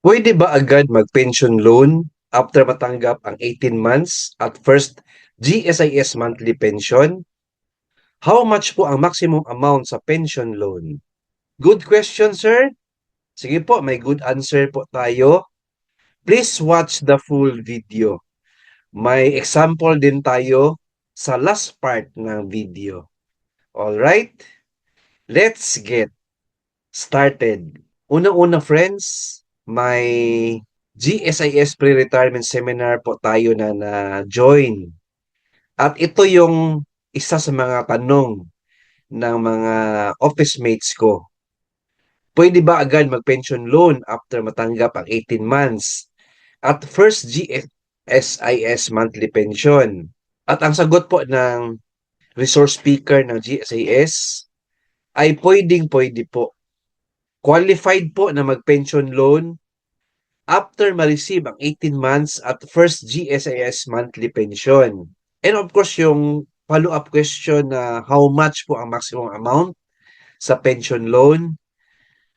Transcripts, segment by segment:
Pwede ba agad mag-pension loan after matanggap ang 18 months at first GSIS monthly pension? How much po ang maximum amount sa pension loan? Good question, sir. Sige po, may good answer po tayo. Please watch the full video. May example din tayo sa last part ng video. Alright? Let's get started. Una-una, friends, may GSIS Pre-Retirement Seminar po tayo na na-join. At ito yung isa sa mga tanong ng mga office mates ko. Pwede ba agad mag-pension loan after matanggap ang 18 months at first GSIS monthly pension? At ang sagot po ng resource speaker ng GSIS ay pwedeng-pwede po. Qualified po na mag-pension loan after ma-receive ang 18 months at first GSIS monthly pension. And of course, yung follow-up question na how much po ang maximum amount sa pension loan?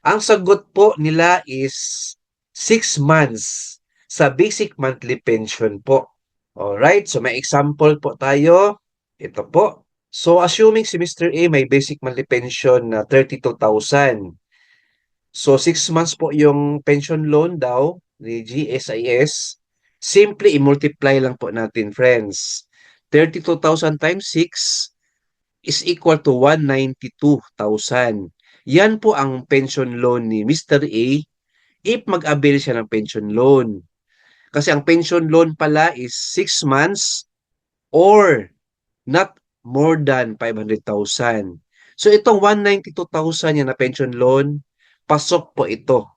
Ang sagot po nila is 6 months sa basic monthly pension po. Alright, so may example po tayo. Ito po. So assuming si Mr. A may basic monthly pension na 32,000. So 6 months po yung pension loan daw ni GSIS. Simply i-multiply lang po natin, friends. 32,000 times 6 is equal to 192,000. Yan po ang pension loan ni Mr. A if mag-avail siya ng pension loan. Kasi ang pension loan pala is 6 months or not more than 500,000. So itong 192,000 yan na pension loan, pasok po ito.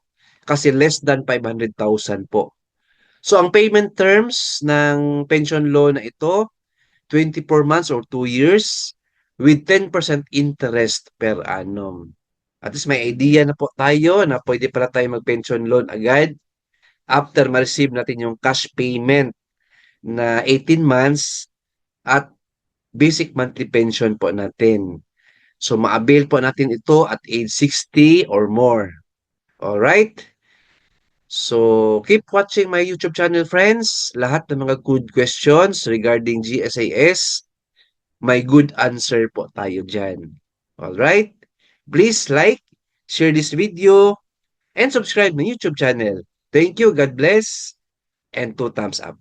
Kasi less than 500,000 po. So ang payment terms ng pension loan na ito, 24 months or 2 years with 10% interest per annum. At least may idea na po tayo na pwede pala tayo mag-pension loan agad after ma-receive natin yung cash payment na 18 months at basic monthly pension po natin. So ma-avail po natin ito at age 60 or more. Alright? So keep watching my YouTube channel, friends. Lahat ng mga good questions regarding GSIS, may good answer po tayo dyan. Alright? Please like, share this video, and subscribe my YouTube channel. Thank you, God bless, and 2 thumbs up.